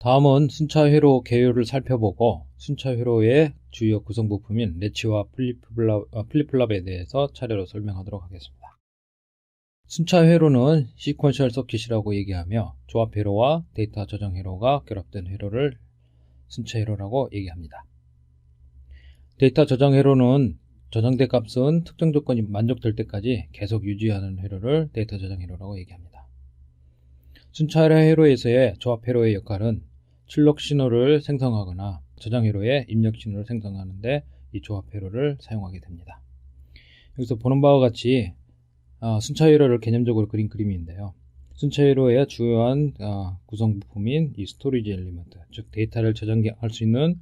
다음은 순차 회로 개요를 살펴보고 순차 회로의 주요 구성 부품인 레치와 플립플랍에 대해서 차례로 설명하도록 하겠습니다. 순차 회로는 시퀀셜 서킷이라고 얘기하며 조합 회로와 데이터 저장 회로가 결합된 회로를 순차 회로라고 얘기합니다. 데이터 저장 회로는 저장된 값은 특정 조건이 만족될 때까지 계속 유지하는 회로를 데이터 저장 회로라고 얘기합니다. 순차 회로에서의 조합 회로의 역할은 출력 신호를 생성하거나 저장 회로에 입력 신호를 생성하는데 이 조합 회로를 사용하게 됩니다. 여기서 보는 바와 같이 순차 회로를 개념적으로 그린 그림인데요. 순차 회로의 주요한 구성 부품인 이 스토리지 엘리먼트, 즉 데이터를 저장할 수 있는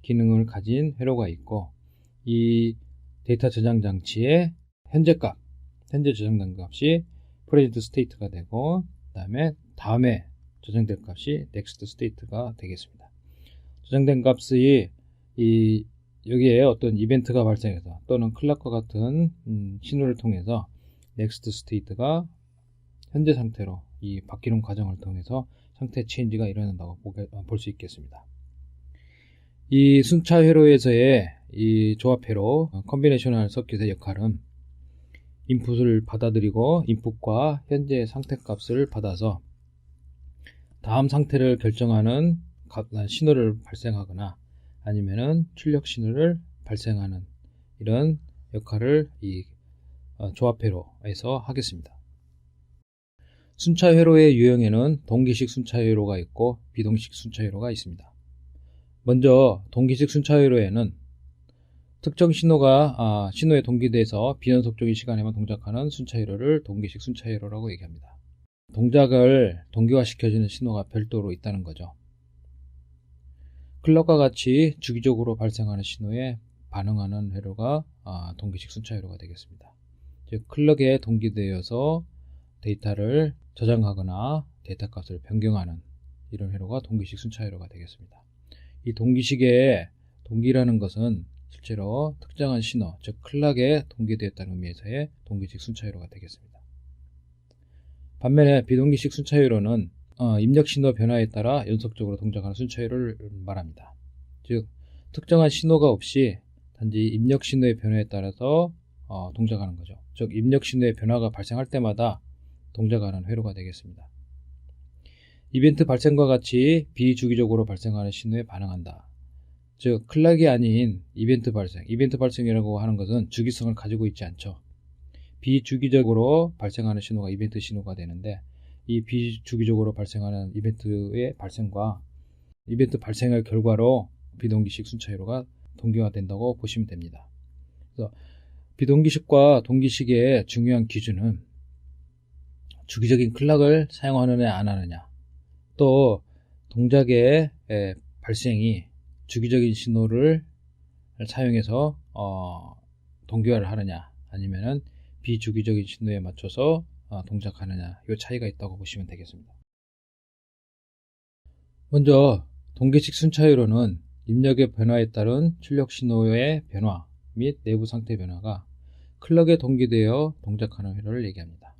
기능을 가진 회로가 있고, 이 데이터 저장 장치의 현재 저장된 값이 present state가 되고, 다음에 저장될 값이 next state가 되겠습니다. 저장된 값이 여기에 어떤 이벤트가 발생해서 또는 클락과 같은 신호를 통해서 next state가 현재 상태로 이 바뀌는 과정을 통해서 상태 체인지가 일어난다고 볼 수 있겠습니다. 이 순차 회로에서의 이 조합 회로 컨비네이셔널 서킷의 역할은 인풋을 받아들이고 인풋과 현재 상태 값을 받아서 다음 상태를 결정하는 신호를 발생하거나 아니면은 출력 신호를 발생하는 이런 역할을 이 조합 회로에서 하겠습니다. 순차 회로의 유형에는 동기식 순차 회로가 있고 비동식 순차 회로가 있습니다. 먼저 동기식 순차 회로에는 특정 신호가 신호에 동기돼서 비연속적인 시간에만 동작하는 순차 회로를 동기식 순차 회로라고 얘기합니다. 동작을 동기화시켜주는 신호가 별도로 있다는 거죠. 클럭과 같이 주기적으로 발생하는 신호에 반응하는 회로가 동기식 순차 회로가 되겠습니다. 즉 클럭에 동기되어서 데이터를 저장하거나 데이터 값을 변경하는 이런 회로가 동기식 순차 회로가 되겠습니다. 이 동기식의 동기라는 것은 실제로 특정한 신호, 즉 클락에 동기되었다는 의미에서의 동기식 순차 회로가 되겠습니다. 반면에 비동기식 순차 회로는 입력 신호 변화에 따라 연속적으로 동작하는 순차 회로를 말합니다. 즉 특정한 신호가 없이 단지 입력 신호의 변화에 따라서 동작하는 거죠. 즉 입력 신호의 변화가 발생할 때마다 동작하는 회로가 되겠습니다. 이벤트 발생과 같이 비주기적으로 발생하는 신호에 반응한다. 즉 클락이 아닌 이벤트 발생이라고 하는 것은 주기성을 가지고 있지 않죠. 비주기적으로 발생하는 신호가 이벤트 신호가 되는데, 이 비주기적으로 발생하는 이벤트의 발생과 이벤트 발생의 결과로 비동기식 순차 회로가 동기화된다고 보시면 됩니다. 그래서 비동기식과 동기식의 중요한 기준은 주기적인 클락을 사용하느냐 안 하느냐, 또 동작의 발생이 주기적인 신호를 사용해서 동기화를 하느냐 아니면은 비주기적인 신호에 맞춰서 동작하느냐, 이 차이가 있다고 보시면 되겠습니다. 먼저 동기식 순차 회로는 입력의 변화에 따른 출력 신호의 변화 및 내부 상태 변화가 클럭에 동기되어 동작하는 회로를 얘기합니다.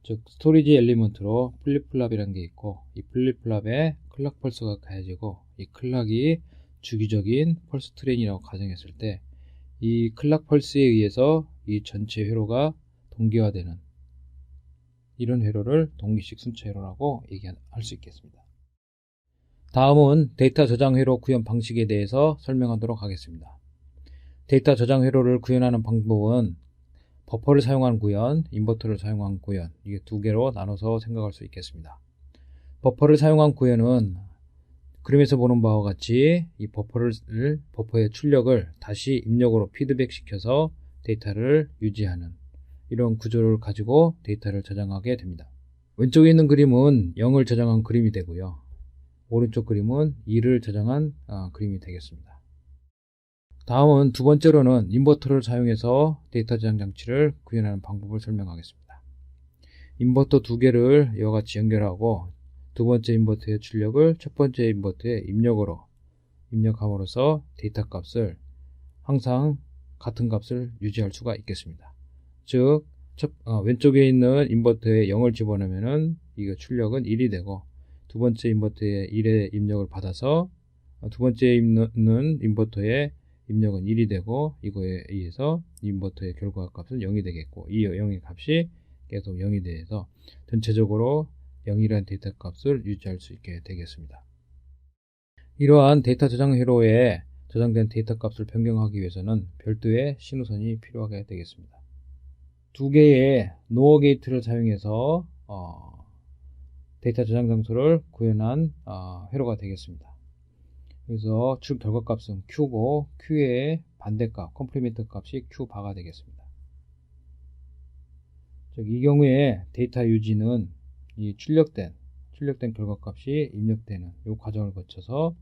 즉 스토리지 엘리먼트로 플립플랍이라는 게 있고, 이 플립플랍에 클락 펄스가 가해지고 이 클락이 주기적인 펄스 트레인이라고 가정했을 때 이 클락 펄스에 의해서 이 전체 회로가 동기화되는 이런 회로를 동기식 순차 회로라고 얘기할 수 있겠습니다. 다음은 데이터 저장 회로 구현 방식에 대해서 설명하도록 하겠습니다. 데이터 저장 회로를 구현하는 방법은 버퍼를 사용한 구현, 인버터를 사용한 구현, 이게 두 개로 나눠서 생각할 수 있겠습니다. 버퍼를 사용한 구현은 그림에서 보는 바와 같이 이 버퍼의 출력을 다시 입력으로 피드백 시켜서 데이터를 유지하는 이런 구조를 가지고 데이터를 저장하게 됩니다. 왼쪽에 있는 그림은 0을 저장한 그림이 되고요. 오른쪽 그림은 2를 저장한 그림이 되겠습니다. 다음은 두 번째로는 인버터를 사용해서 데이터 저장 장치를 구현하는 방법을 설명하겠습니다. 인버터 두 개를 이와 같이 연결하고 두 번째 인버터의 출력을 첫 번째 인버터의 입력함으로써 데이터 값을 항상 같은 값을 유지할 수가 있겠습니다. 즉 왼쪽에 있는 인버터에 0을 집어넣으면 이거 출력은 1이 되고, 두 번째 인버터의 1의 입력을 받아서 두 번째 있는 인버터의 입력은 1이 되고, 이거에 의해서 인버터의 결과 값은 0이 되겠고, 이 0의 값이 계속 0이 돼서 전체적으로 0이라는 데이터 값을 유지할 수 있게 되겠습니다. 이러한 데이터 저장 회로에 저장된 데이터 값을 변경하기 위해서는 별도의 신호선이 필요하게 되겠습니다. 두 개의 노어 게이트를 사용해서 데이터 저장 장소를 구현한 회로가 되겠습니다. 그래서 출 결과 값은 Q고, Q의 반대값, 컴플리멘트 값이 Q바가 되겠습니다. 즉, 이 경우에 데이터 유지는 이 출력된 결과 값이 입력되는 이 과정을 거쳐서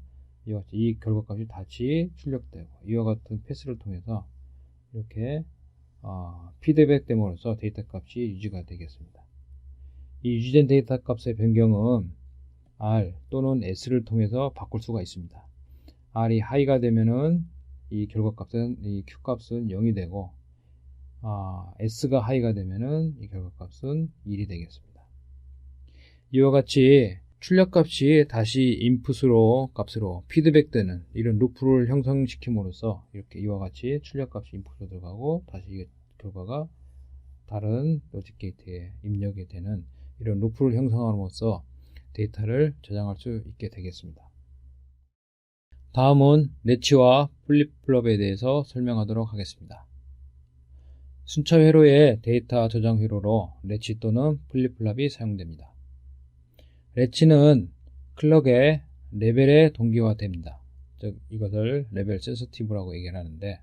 이와 같이 이 결과 값이 다시 출력되고, 이와 같은 패스를 통해서 이렇게 피드백 됨으로써 데이터 값이 유지가 되겠습니다. 이 유지된 데이터 값의 변경은 R 또는 S를 통해서 바꿀 수가 있습니다. R이 하이가 되면은 이 결과 값은, 이 Q 값은 0이 되고, S가 하이가 되면은 이 결과 값은 1이 되겠습니다. 이와 같이 출력 값이 다시 인풋으로 값으로 피드백되는 이런 루프를 형성시킴으로써 이렇게 이와 같이 출력 값이 인풋으로 들어가고, 다시 이 결과가 다른 로직 게이트에 입력이 되는 이런 루프를 형성함으로써 데이터를 저장할 수 있게 되겠습니다. 다음은 레치와 플립플롭에 대해서 설명하도록 하겠습니다. 순차 회로의 데이터 저장 회로로 레치 또는 플립플롭이 사용됩니다. 레치는 클럭의 레벨에 동기화됩니다. 즉, 이것을 레벨 센서티브라고 얘기를 하는데,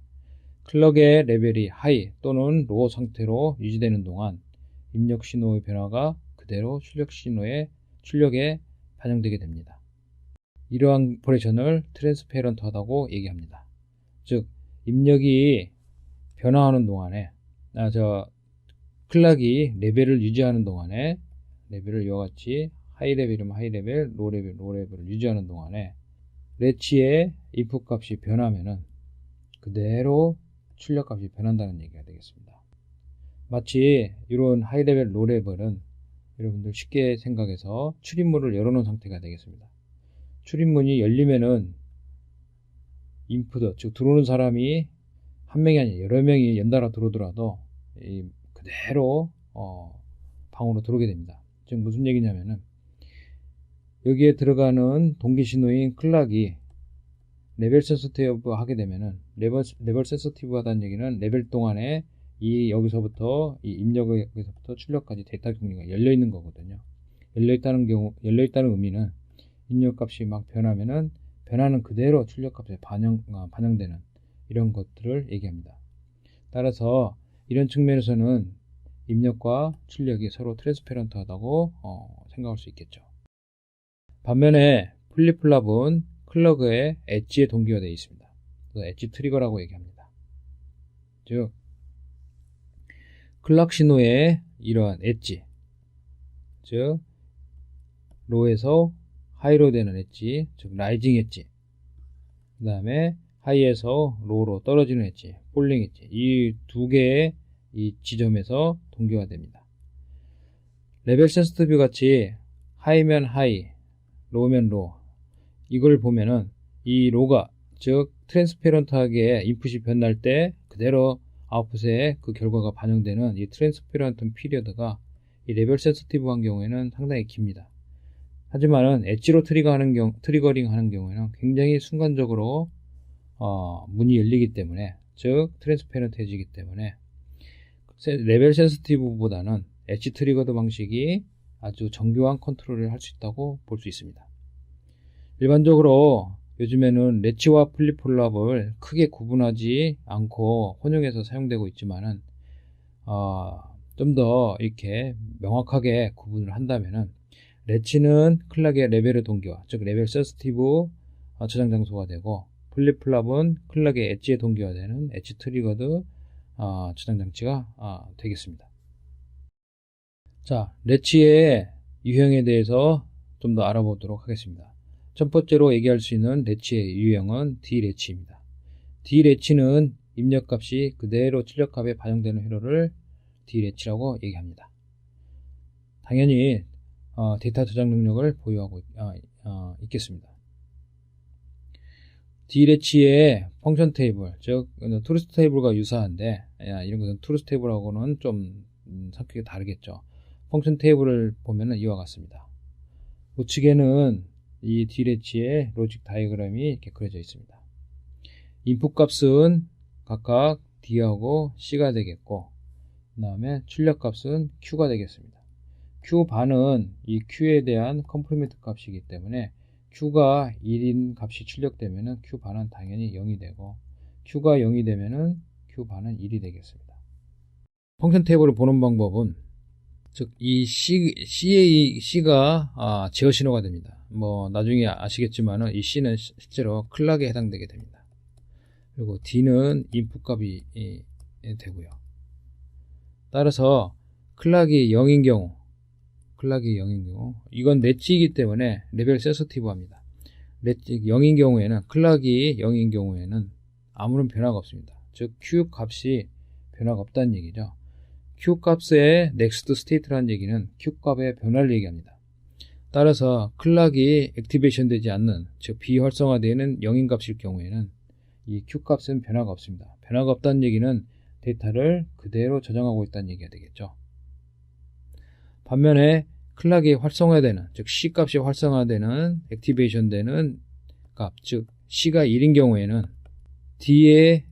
클럭의 레벨이 하이 또는 로우 상태로 유지되는 동안 입력 신호의 변화가 그대로 출력에 반영되게 됩니다. 이러한 오퍼레이션을 트랜스페런트하다고 얘기합니다. 즉, 입력이 변화하는 동안에 클락이 레벨을 유지하는 동안에, 레벨을 이와 같이 하이 레벨이면 하이 레벨, 로우 레벨을 유지하는 동안에 레치의 인풋 값이 변하면은 그대로 출력 값이 변한다는 얘기가 되겠습니다. 마치 이런 하이 레벨, 로우 레벨은 여러분들 쉽게 생각해서 출입문을 열어놓은 상태가 되겠습니다. 출입문이 열리면은 인풋, 즉 들어오는 사람이 한 명이 아니라 여러 명이 연달아 들어오더라도 그대로 방으로 들어오게 됩니다. 즉 무슨 얘기냐면은, 여기에 들어가는 동기 신호인 클락이 레벨 센서티브 하게 되면은, 레벨 센서티브 하다는 얘기는 레벨 동안에 여기서부터 이 입력에서부터 출력까지 데이터 경로가 열려 있는 거거든요. 열려 있다는 의미는 입력값이 막 변하면은 변하는 그대로 출력값에 반영되는 이런 것들을 얘기합니다. 따라서 이런 측면에서는 입력과 출력이 서로 트랜스페런트하다고 생각할 수 있겠죠. 반면에 플립플롭은 클럭의 엣지에 동기화되어 있습니다. 그래서 엣지 트리거라고 얘기합니다. 즉, 클락 신호의 이러한 엣지, 즉 로에서 하이로 되는 엣지, 즉 라이징 엣지, 그 다음에 하이에서 로우로 떨어지는 엣지, 폴링 엣지, 이 두 개의 이 지점에서 동기화됩니다. 레벨 센서티브 같이 하이면 하이, 로우면 로우, 이걸 보면은 이 로가, 즉 트랜스페런트하게 인풋이 변할 때 그대로 아웃풋에 그 결과가 반영되는 이 트랜스페런트 피리어드가 이 레벨 센서티브한 경우에는 상당히 깁니다. 하지만은 엣지로 트리거링 하는 경우에는 굉장히 순간적으로 문이 열리기 때문에, 즉 트랜스페런트해지기 때문에 레벨 센서티브보다는 엣지 트리거드 방식이 아주 정교한 컨트롤을 할 수 있다고 볼 수 있습니다. 일반적으로 요즘에는 레치와 플립플롭을 크게 구분하지 않고 혼용해서 사용되고 있지만은 좀 더 이렇게 명확하게 구분을 한다면은, 레치는 클락의 레벨의 동기화, 즉 레벨 센서티브 저장 장소가 되고, 플립플롭은 클락의 엣지에 동기화되는 엣지 트리거드 저장 장치가 되겠습니다. 자, 레치의 유형에 대해서 좀 더 알아보도록 하겠습니다. 첫 번째로 얘기할 수 있는 레치의 유형은 D레치입니다. D레치는 입력값이 그대로 출력값에 반영되는 회로를 D레치라고 얘기합니다. 당연히 데이터 저장 능력을 보유하고 있겠습니다. D레치의 펑션 테이블, 즉 트루스 테이블과 유사한데 이런 것은 트루스 테이블하고는 좀 성격이 다르겠죠. 펑션 테이블을 보면은 이와 같습니다. 우측에는 이 D레치의 로직 다이어그램이 이렇게 그려져 있습니다. 인풋 값은 각각 D하고 C가 되겠고, 그 다음에 출력 값은 Q가 되겠습니다. Q 반은 이 Q에 대한 컴플리멘트 값이기 때문에 Q가 1인 값이 출력되면은 Q 반은 당연히 0이 되고, Q가 0이 되면은 Q 반은 1이 되겠습니다. 펑션 테이블을 보는 방법은, 즉 이 C가 제어 신호가 됩니다. 나중에 아시겠지만은 이 C는 실제로 클락에 해당되게 됩니다. 그리고 D는 인풋 값이 되고요. 따라서 클락이 0인 경우, 이건 렛치이기 때문에 레벨 센서티브합니다. 0인 경우에는, 클락이 0인 경우에는 아무런 변화가 없습니다. 즉 Q 값이 변화가 없다는 얘기죠. Q 값의 next state라는 얘기는 Q 값의 변화를 얘기합니다. 따라서 클락이 액티베이션 되지 않는, 즉 비활성화되는 0인 값일 경우에는 이 Q 값은 변화가 없습니다. 변화가 없다는 얘기는 데이터를 그대로 저장하고 있다는 얘기가 되겠죠. 반면에 클락이 활성화되는, 즉 C 값이 활성화되는, 액티베이션 되는 값, 즉 C가 1인 경우에는 D의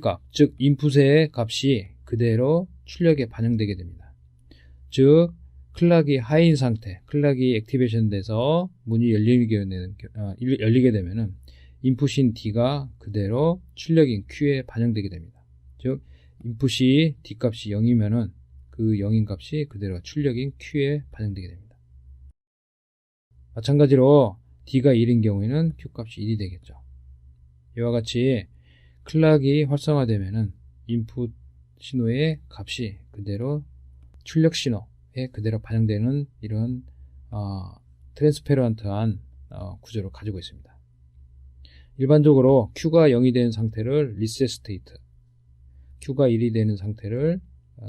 값, 즉 인풋의 값이 그대로 출력에 반영되게 됩니다. 즉 클락이 하이인 상태, 클락이 액티베이션 돼서 문이 열리게 되면은 인풋인 D가 그대로 출력인 Q에 반영되게 됩니다. 즉 인풋이 D 값이 0이면은 그 0인 값이 그대로 출력인 Q에 반영되게 됩니다. 마찬가지로 D가 1인 경우에는 Q 값이 1이 되겠죠. 이와 같이 클락이 활성화되면은 인풋 신호의 값이 그대로 출력 신호에 그대로 반영되는 이런 트랜스페런트한 구조를 가지고 있습니다. 일반적으로 Q가 0이 되는 상태를 리셋 스테이트, Q가 1이 되는 상태를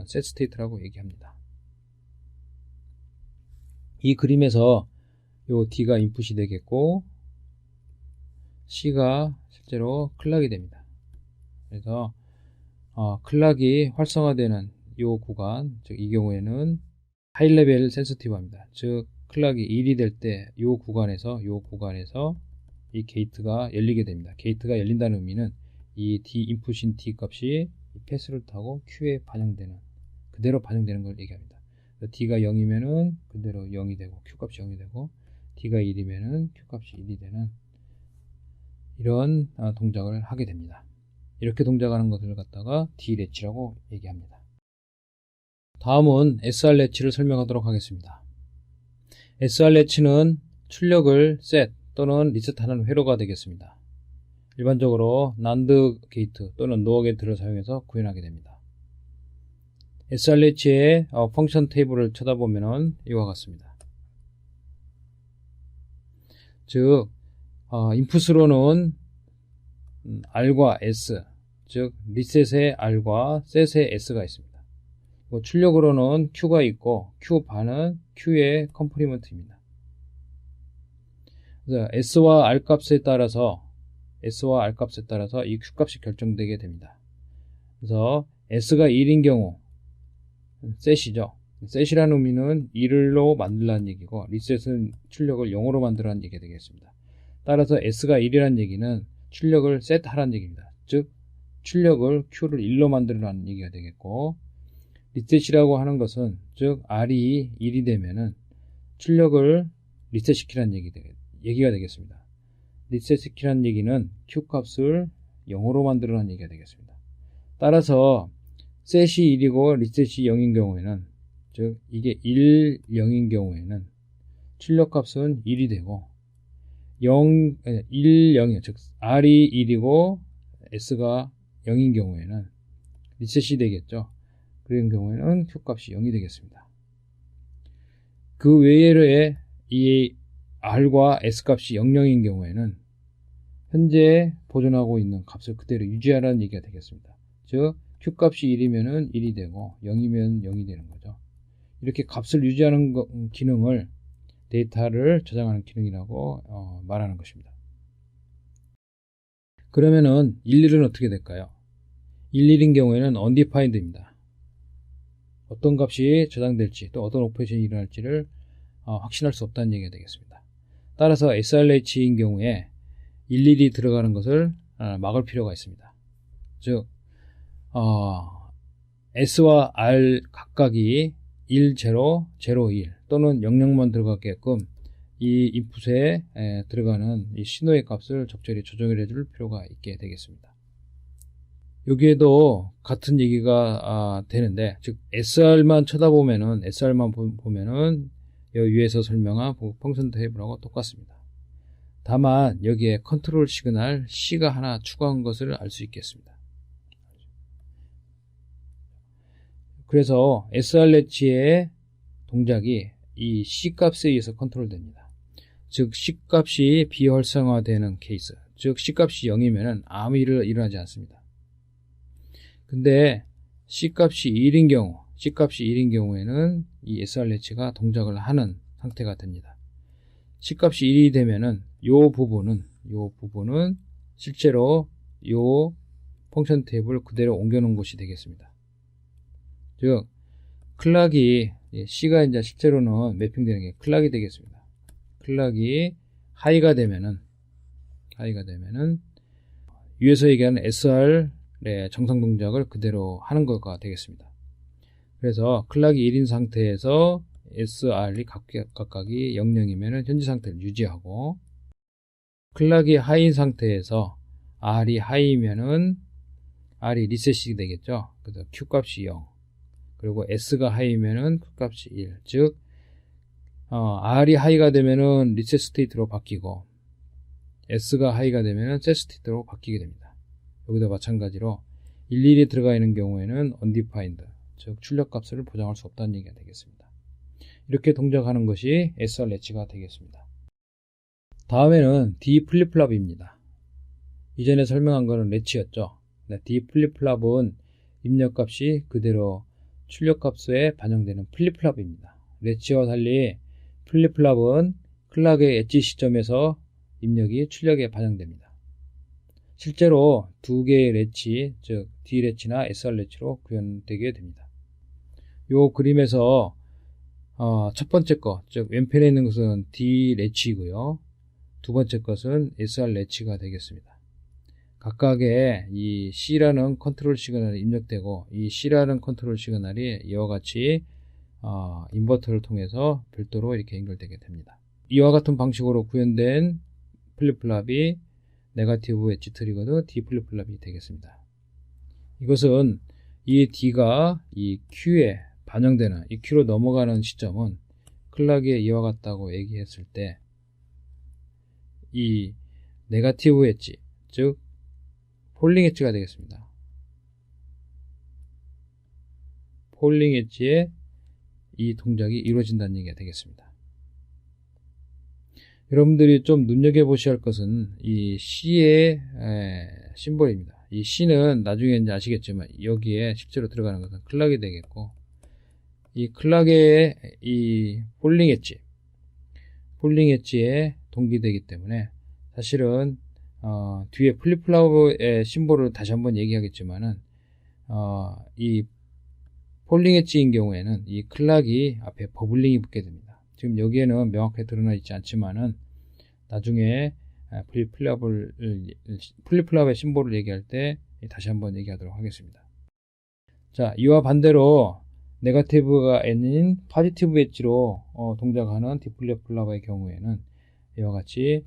셋 스테이트라고 얘기합니다. 이 그림에서 요 D가 인풋이 되겠고 C가 실제로 클락이 됩니다. 그래서 클락이 활성화되는 요 구간, 즉 이 경우에는 하이 레벨 센시티브합니다. 즉 클락이 1이 될 때 요 구간에서 이 게이트가 열리게 됩니다. 게이트가 열린다는 의미는 이 D 인풋인 D 값이 패스를 타고 Q에 그대로 반영되는 걸 얘기합니다. D가 0이면은 그대로 0이 되고 Q 값이 0이 되고, D가 1이면은 Q 값이 1이 되는 이런 동작을 하게 됩니다. 이렇게 동작하는 것을 갖다가 D 렛치라고 얘기합니다. 다음은 SR 렛치를 설명하도록 하겠습니다. SR 렛치는 출력을 셋 또는 리셋하는 회로가 되겠습니다. 일반적으로 난드 게이트 또는 노어 게이트를 사용해서 구현하게 됩니다. SR 렛치의 펑션 테이블을 쳐다보면 이와 같습니다. 즉 인풋으로는 R과 S, 즉 리셋의 R과 셋의 S가 있습니다. 출력으로는 Q가 있고 Q 반은 Q의 컴플리먼트입니다. 그래서 S와 R 값에 따라서 이 Q 값이 결정되게 됩니다. 그래서 S가 1인 경우 셋이죠. 셋이라는 의미는 1로 만들라는 얘기고, 리셋은 출력을 0으로 만들라는 얘기가 되겠습니다. 따라서 S가 1이라는 얘기는 출력을 셋하라는 얘기입니다. 즉 출력을 Q를 1로 만들라는 얘기가 되겠고, 리셋이라고 하는 것은, 즉 R이 1이 되면은 출력을 리셋시키라는 얘기가 되겠습니다. 리셋시키라는 얘기는 Q 값을 0으로 만들라는 얘기가 되겠습니다. 따라서 셋이 1이고 리셋이 0인 경우에는, 즉 이게 1, 0인 경우에는 출력 값은 1이 되고, 1, 0이요. 즉 R이 1이고 S가 0인 경우에는 리셋이 되겠죠. 그런 경우에는 Q 값이 0이 되겠습니다. 그 외에 이 R과 S 값이 00인 경우에는 현재 보존하고 있는 값을 그대로 유지하라는 얘기가 되겠습니다. 즉 Q 값이 1이면 1이 되고 0이면 0이 되는 거죠. 이렇게 값을 유지하는 기능을 데이터를 저장하는 기능이라고 말하는 것입니다. 그러면은 11은 어떻게 될까요? 11인 경우에는 undefined입니다. 어떤 값이 저장될지 또 어떤 오퍼레이션이 일어날지를 확신할 수 없다는 얘기가 되겠습니다. 따라서 SRH인 경우에 11이 들어가는 것을 막을 필요가 있습니다. 즉 S와 R 각각이 1, 0, 0, 1 또는 00만 들어가게끔 이 인풋에 들어가는 이 신호의 값을 적절히 조정해 줄 필요가 있게 되겠습니다. 여기에도 같은 얘기가 되는데, 즉 SR만 쳐다보면은 SR만 보면은 위에서 설명한 펑션 테이블하고 똑같습니다. 다만 여기에 컨트롤 시그널 C가 하나 추가한 것을 알 수 있겠습니다. 그래서 SRLH의 동작이 이 C 값에 의해서 컨트롤됩니다. 즉 C 값이 비활성화되는 케이스, 즉 C 값이 0이면 아무 일이 일어나지 않습니다. 근데 C 값이 1인 경우에는 이 SRLH가 동작을 하는 상태가 됩니다. C 값이 1이 되면은 요 부분은 실제로 요 펑션 테이블을 그대로 옮겨놓은 곳이 되겠습니다. 즉 클락이 C가 이제 실제로는 매핑되는 게 클락이 되겠습니다. 클락이 하이가 되면은 위에서 얘기하는 SR의 정상 동작을 그대로 하는 것가 되겠습니다. 그래서 클락이 1인 상태에서 SR이 각각이 00이면 현재 상태를 유지하고, 클락이 하이인 상태에서 R이 하이면은 R이 리셋이 되겠죠. 그래서 Q 값이 0. 그리고 S가 하이면은 Q 값이 1. 즉, R이 하이가 되면은 리셋 스테이트로 바뀌고, S가 하이가 되면은 셋 스테이트로 바뀌게 됩니다. 여기도 마찬가지로 일일이 들어가 있는 경우에는 undefined, 즉 출력 값을 보장할 수 없다는 얘기가 되겠습니다. 이렇게 동작하는 것이 SRLH가 되겠습니다. 다음에는 D 플립플랍입니다. 이전에 설명한 것은 렛치였죠. D 플립플랍은 입력값이 그대로 출력값에 반영되는 플립플랍입니다. 렛치와 달리 플립플랍은 클락의 엣지 시점에서 입력이 출력에 반영됩니다. 실제로 두 개의 렛치, 즉 D 렛치나 SR 렛치로 구현되게 됩니다. 이 그림에서 첫 번째 것, 즉 왼편에 있는 것은 D 렛치이고요. 두 번째 것은 SR 렛치가 되겠습니다. 각각의 이 C라는 컨트롤 시그널이 입력되고, 이 C라는 컨트롤 시그널이 이와 같이 인버터를 통해서 별도로 이렇게 연결되게 됩니다. 이와 같은 방식으로 구현된 플립플랍이 네거티브 엣지 트리거드 D 플립플랍이 되겠습니다. 이것은 이 D가 이 Q에 반영되는, 이 Q로 넘어가는 시점은 클락에 이와 같다고 얘기했을 때, 이 네거티브 엣지, 즉 폴링 엣지가 되겠습니다. 폴링 엣지에 이 동작이 이루어진다는 얘기가 되겠습니다. 여러분들이 좀 눈여겨보셔야 할 것은 이 C의 심볼입니다. 이 C는 나중에 이제 아시겠지만 여기에 실제로 들어가는 것은 클락이 되겠고, 이 클락의 이 폴링 엣지에 동기되기 때문에 사실은 뒤에 플립플랍의 심볼을 다시 한번 얘기하겠지만은 이 폴링 엣지인 경우에는 이 클락이 앞에 버블링이 붙게 됩니다. 지금 여기에는 명확하게 드러나 있지 않지만은 나중에 플립플랍의 심볼을 얘기할 때 다시 한번 얘기하도록 하겠습니다. 자, 이와 반대로 네거티브가 아닌 포지티브 엣지로 동작하는 D 플립플랍의 경우에는 이와 같이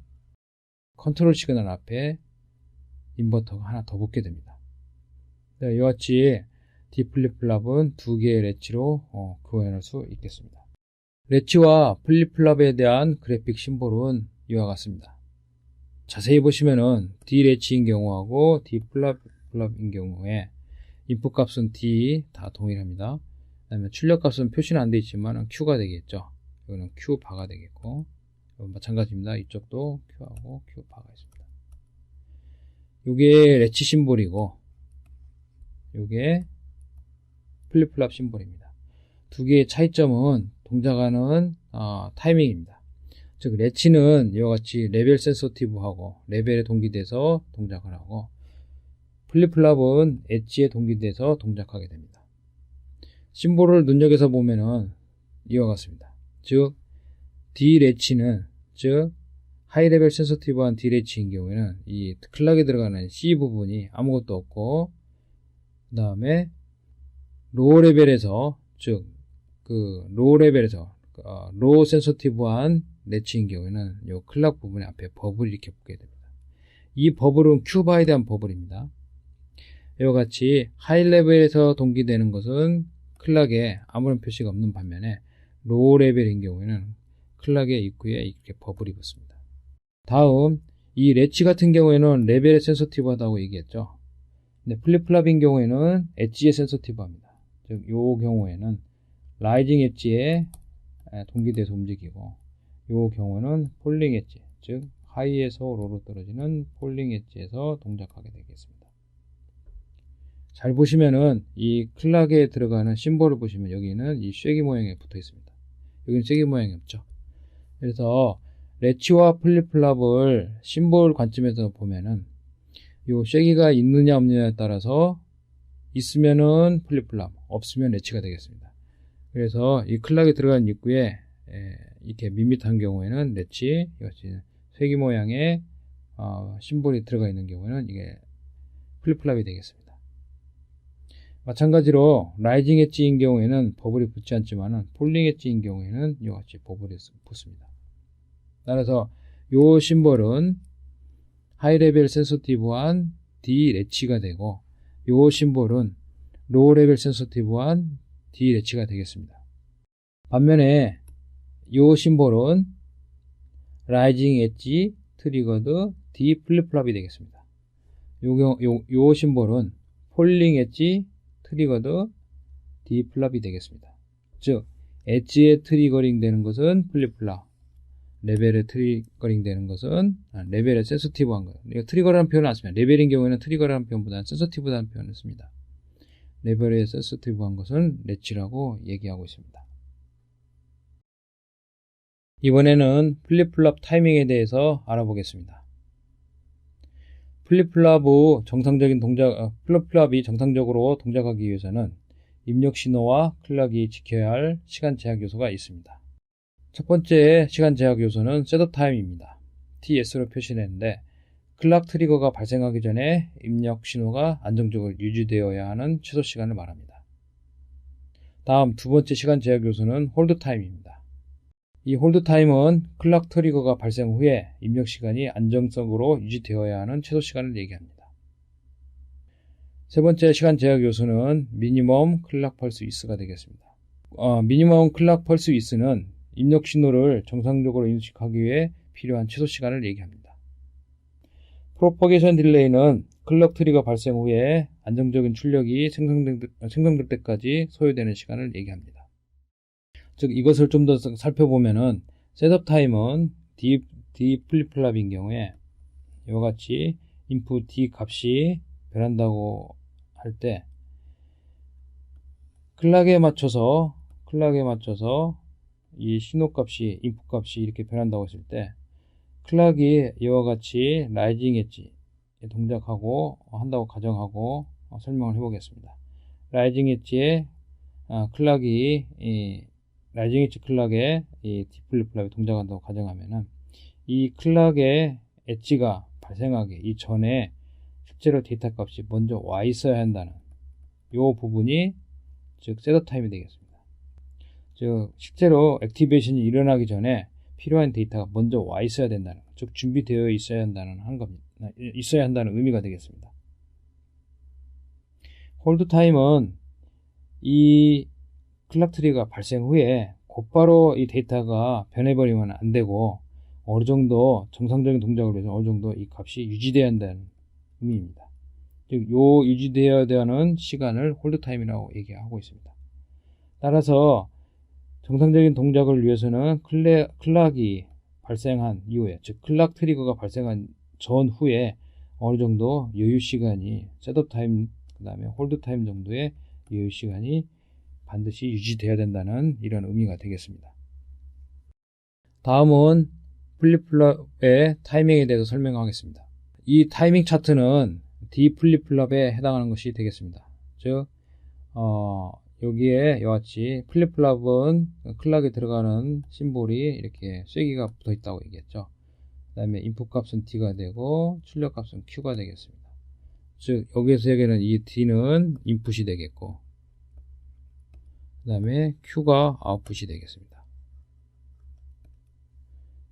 컨트롤 시그널 앞에 인버터가 하나 더 붙게 됩니다. 네, 이와 같이 D 플립플랍은 두 개의 렛치로 구현할 수 있겠습니다. 렛치와 플립플랍에 대한 그래픽 심볼은 이와 같습니다. 자세히 보시면은 D 렛치인 경우하고 D 플립플랍인 경우에 인풋 값은 D 다 동일합니다. 그 다음에 출력 값은 표시는 안 되어 있지만 Q가 되겠죠. 이거는 Q 바가 되겠고, 마찬가지입니다. 이쪽도 Q하고 Q 바가 있습니다. 이게 렛치 심볼이고, 이게 플립플랍 심볼입니다. 두 개의 차이점은 동작하는 타이밍입니다. 즉 레치는 이와 같이 레벨 센서티브하고 레벨에 동기돼서 동작을 하고, 플립플랍은 엣지에 동기돼서 동작하게 됩니다. 심볼을 눈여겨서 보면은 이와 같습니다. 즉 D레치는, 즉 하이레벨 센서티브한 D레치인 경우에는 이 클락에 들어가는 C 부분이 아무것도 없고, 그 다음에 로우 레벨에서, 즉 로우 레벨에서 로우 센서티브한 레치인 경우에는 이 클락 부분에 앞에 버블이 이렇게 붙게 됩니다. 이 버블은 큐바에 대한 버블입니다. 이와 같이 하이 레벨에서 동기되는 것은 클락에 아무런 표시가 없는 반면에 로우 레벨인 경우에는 클락의 입구에 이렇게 버블이 붙습니다. 다음, 이 레치 같은 경우에는 레벨에 센서티브하다고 얘기했죠. 근데 플립플랍인 경우에는 엣지에 센서티브합니다. 즉, 이 경우에는 라이징 엣지에 동기돼서 움직이고, 이 경우는 폴링 엣지, 즉 하이에서 로로 떨어지는 폴링 엣지에서 동작하게 되겠습니다. 잘 보시면은 이 클락에 들어가는 심볼을 보시면 여기는 이 쉐기 모양이 붙어 있습니다. 여기는 쉐기 모양이 없죠. 그래서 레치와 플립플랍을 심볼 관점에서 보면은 요 쉐기가 있느냐 없느냐에 따라서 있으면은 플립플랍, 없으면 레치가 되겠습니다. 그래서 이 클락에 들어간 입구에 이렇게 밋밋한 경우에는 레치, 이것이 쉐기 모양의 심볼이 들어가 있는 경우에는 이게 플립플랍이 되겠습니다. 마찬가지로 라이징 엣지인 경우에는 버블이 붙지 않지만은 폴링 엣지인 경우에는 이와 같이 버블이 붙습니다. 따라서 이 심볼은 하이레벨 센서티브한 D 레치가 되고, 이 심볼은 로우 레벨 센서티브한 D 레치가 되겠습니다. 반면에 이 심볼은 라이징 엣지 트리거드 D 플립플랍이 되겠습니다. 요 심볼은 폴링 엣지 트리거드 D 플랍이 되겠습니다. 즉 엣지에 트리거링 되는 것은 플립플랍, 레벨에 트리거링 되는 것은 레벨에 센서티브한 것. 트리거라는 표현을 안 씁니다. 레벨인 경우에는 트리거라는 표현보다는 센서티브라는 표현을 씁니다. 레벨에 센서티브한 것은 레치라고 얘기하고 있습니다. 이번에는 플립플랍 타이밍에 대해서 알아보겠습니다. 플립플랍이 정상적으로 동작하기 위해서는 입력 신호와 클락이 지켜야 할 시간 제약 요소가 있습니다. 첫 번째 시간 제약 요소는 셋업 타임입니다. TS로 표시되는데, 클락 트리거가 발생하기 전에 입력 신호가 안정적으로 유지되어야 하는 최소 시간을 말합니다. 다음 두 번째 시간 제약 요소는 홀드 타임입니다. 이 홀드 타임은 클락 트리거가 발생 후에 입력 시간이 안정적으로 유지되어야 하는 최소 시간을 얘기합니다. 세 번째 시간 제약 요소는 미니멈 클락 펄스 위스가 되겠습니다. 미니멈 클락 펄스 위스는 입력 신호를 정상적으로 인식하기 위해 필요한 최소 시간을 얘기합니다. 프로퍼게이션 딜레이는 클락 트리거 발생 후에 안정적인 출력이 생성될 때까지 소요되는 시간을 얘기합니다. 즉 이것을 좀 더 살펴보면은 셋업 타임은 D 플립플랍인 경우에 이와 같이 인풋 D 값이 변한다고 할 때 클락에 맞춰서 이 신호 값이, 인풋 값이 이렇게 변한다고 했을 때 클락이 이와 같이 라이징 엣지 동작하고 한다고 가정하고 설명을 해보겠습니다. 라이징 엣지에 라이징 엣지 클락에 이 D 플립플랍이 동작한다고 가정하면은 이 클락의 엣지가 발생하기 이전에 실제로 데이터 값이 먼저 와 있어야 한다는 이 부분이 즉 셋업 타임이 되겠습니다. 즉 실제로 액티베이션이 일어나기 전에 필요한 데이터가 먼저 와 있어야 된다는, 즉 준비되어 있어야 한다는 의미가 되겠습니다. 홀드 타임은 이 클락 트리가 발생 후에 곧바로 이 데이터가 변해버리면 안 되고 어느 정도 정상적인 동작을 위해서 어느 정도 이 값이 유지되어야 한다는 의미입니다. 즉 요 유지되어야 하는 시간을 홀드 타임이라고 얘기하고 있습니다. 따라서 정상적인 동작을 위해서는 클락이 발생한 이후에, 즉 클락 트리거가 발생한 전후에 어느 정도 여유 시간이 셋업 타임, 그 다음에 홀드 타임 정도의 여유 시간이 반드시 유지되어야 된다는 이런 의미가 되겠습니다. 다음은 플립플롭의 타이밍에 대해서 설명하겠습니다. 이 타이밍 차트는 D 플립플롭에 해당하는 것이 되겠습니다. 즉 여기에 이와 같이 플립플롭은 클락에 들어가는 심볼이 이렇게 쐐기가 붙어 있다고 얘기했죠. 그 다음에 인풋 값은 D가 되고 출력 값은 Q가 되겠습니다. 즉 여기에서 얘기하는 이 D는 인풋이 되겠고 그 다음에 Q가 아웃풋이 되겠습니다.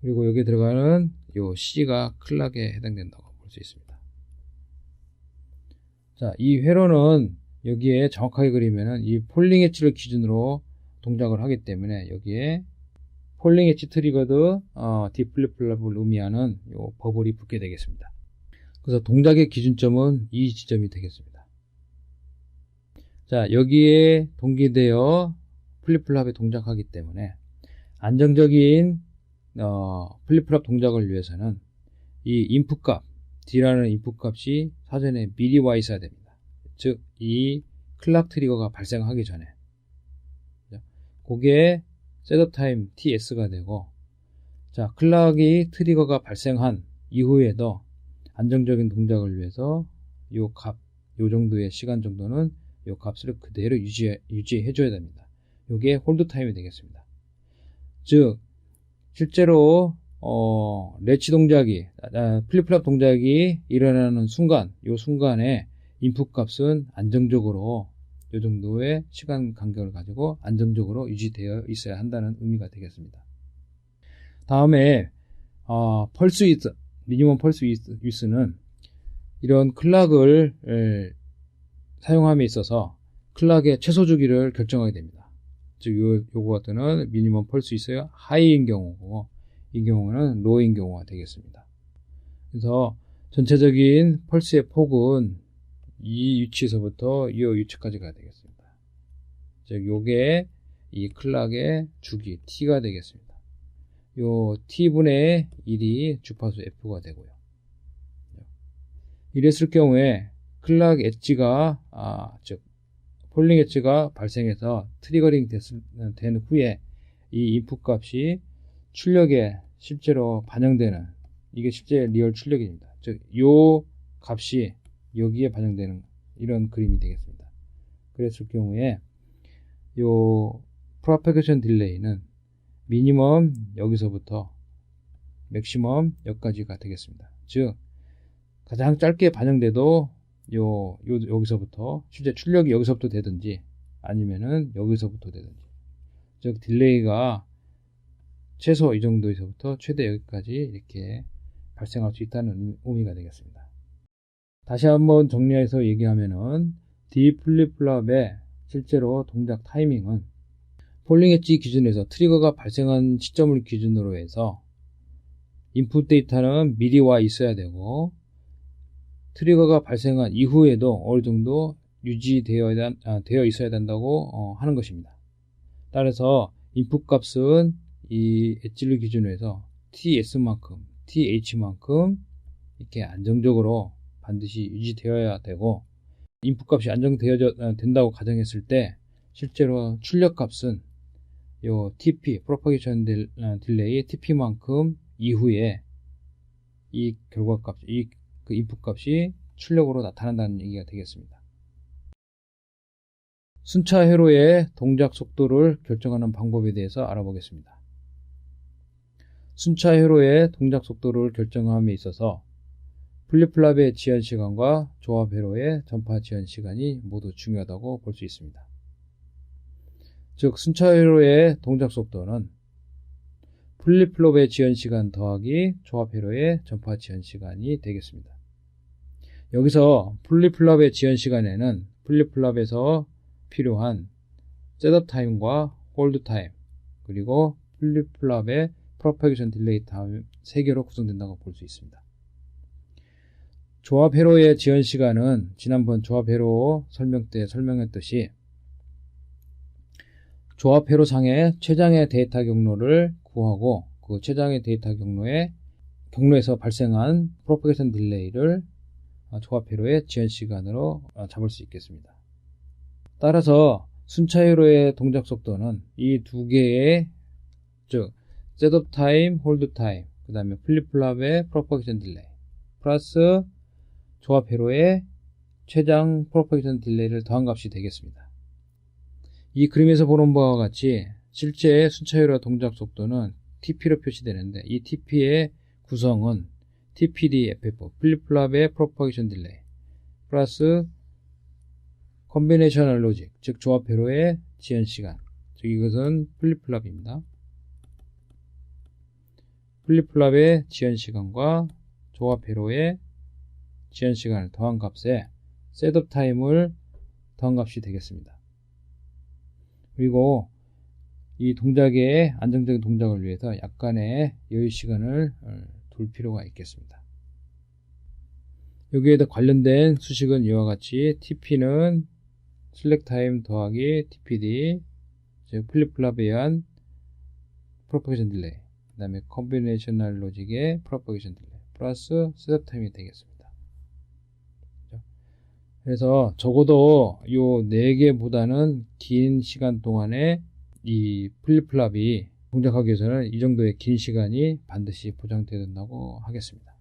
그리고 여기에 들어가는 요 C가 클락에 해당된다고 볼 수 있습니다. 자, 이 회로는 여기에 정확하게 그리면은 이 폴링 엣지를 기준으로 동작을 하기 때문에 여기에 폴링 엣지 트리거드 D 플립플롭을 의미하는 요 버블이 붙게 되겠습니다. 그래서 동작의 기준점은 이 지점이 되겠습니다. 자, 여기에 동기되어 플립플롭에 동작하기 때문에 안정적인 플립플롭 동작을 위해서는 이 인풋 값, D라는 인풋 값이 사전에 미리 와 있어야 됩니다. 즉, 이 클락 트리거가 발생하기 전에 그게 셋업 타임 TS가 되고, 자, 클락이 트리거가 발생한 이후에도 안정적인 동작을 위해서 요 값, 요 정도의 시간 정도는 요 값을 그대로 유지해 줘야 됩니다. 요게 홀드 타임이 되겠습니다. 즉, 실제로 레치 동작이 플립플롭 동작이 일어나는 순간, 요 순간에 인풋 값은 안정적으로 요 정도의 시간 간격을 가지고 안정적으로 유지되어 있어야 한다는 의미가 되겠습니다. 다음에 펄스 위드, 미니멈 펄스 위드는 이런 클락을 사용함에 있어서 클락의 최소 주기를 결정하게 됩니다. 즉 요거 같은 미니멈 펄스 위드가 하이인 경우고 이 경우는 로우인 경우가 되겠습니다. 그래서 전체적인 펄스의 폭은 이 위치에서부터 이 위치까지 가야 되겠습니다. 즉 요게 이 클락의 주기 T가 되겠습니다. 요 T분의 1이 주파수 F가 되고요. 이랬을 경우에 클락 엣지가 즉 폴링 엣지가 발생해서 트리거링 된 후에 이 인풋 값이 출력에 실제로 반영되는, 이게 실제 리얼 출력입니다. 즉 요 값이 여기에 반영되는 이런 그림이 되겠습니다. 그랬을 경우에 요 프로파게이션 딜레이는 미니멈 여기서부터 맥시멈 여기까지가 되겠습니다. 즉 가장 짧게 반영돼도 여기서부터 실제 출력이 여기서부터 되든지 아니면은 여기서부터 되든지, 즉 딜레이가 최소 이 정도에서부터 최대 여기까지 이렇게 발생할 수 있다는 의미가 되겠습니다. 다시 한번 정리해서 얘기하면은 D 플립플롭의 실제로 동작 타이밍은 폴링 엣지 기준에서 트리거가 발생한 시점을 기준으로 해서 인풋 데이터는 미리 와 있어야 되고 트리거가 발생한 이후에도 어느 정도 유지되어 있어야 된다고 하는 것입니다. 따라서 인풋 값은 이 엣지를 기준으로 해서 TS만큼, TH만큼 이렇게 안정적으로 반드시 유지되어야 되고, 인풋 값이 안정된다고 가정했을 때 실제로 출력 값은 요 TP, 프로파게이션 딜레이 TP만큼 이후에 이 결과값, 그 인풋 값이 출력으로 나타난다는 얘기가 되겠습니다. 순차 회로의 동작 속도를 결정하는 방법에 대해서 알아보겠습니다. 순차 회로의 동작 속도를 결정함에 있어서 플립플롭의 지연 시간과 조합 회로의 전파 지연 시간이 모두 중요하다고 볼 수 있습니다. 즉 순차 회로의 동작 속도는 플립플롭의 지연 시간 더하기 조합 회로의 전파 지연 시간이 되겠습니다. 여기서 플립플롭의 지연 시간에는 플립플롭에서 필요한 셋업 타임과 홀드 타임, 그리고 플립플롭의 프로파게이션 딜레이 타임 3개로 구성된다고 볼 수 있습니다. 조합 회로의 지연 시간은 지난번 조합 회로 설명 때 설명했듯이 조합 회로상의 최장의 데이터 경로를 구하고 그 최장의 데이터 경로에서 발생한 프로파게이션 딜레이를 조합 회로의 지연 시간으로 잡을 수 있겠습니다. 따라서 순차 회로의 동작 속도는 이 두 개의, 즉 셋업 타임, 홀드 타임, 그 다음에 플립플랍의 프로퍼게이션 딜레이 플러스 조합 회로의 최장 프로퍼게이션 딜레이를 더한 값이 되겠습니다. 이 그림에서 보는 바와 같이 실제 순차 회로의 동작 속도는 TP로 표시되는데, 이 TP의 구성은 TPD FF, 플립플랍의 프로퍼게이션 딜레이 플러스 컨비네이셔널 로직, 즉 조합 회로의 지연 시간, 즉 이것은 플립플랍입니다. 플립플랍의 지연 시간과 조합 회로의 지연 시간을 더한 값에 셋업 타임을 더한 값이 되겠습니다. 그리고 이 동작의 안정적인 동작을 위해서 약간의 여유 시간을 둘 필요가 있겠습니다. 여기에도 관련된 수식은 이와 같이 TP는 슬랙 타임 더하기 TPD, 즉 플립플랍에 의한 프로퍼게이션 딜레이, 그 다음에 컨비네이셔널 로직의 프로퍼게이션 딜레이 플러스 셋업 타임이 되겠습니다. 그래서 적어도 이 4개보다는 긴 시간 동안에 이 플립플랍이 동작하기 위해서는 이 정도의 긴 시간이 반드시 보장되어야 된다고 하겠습니다.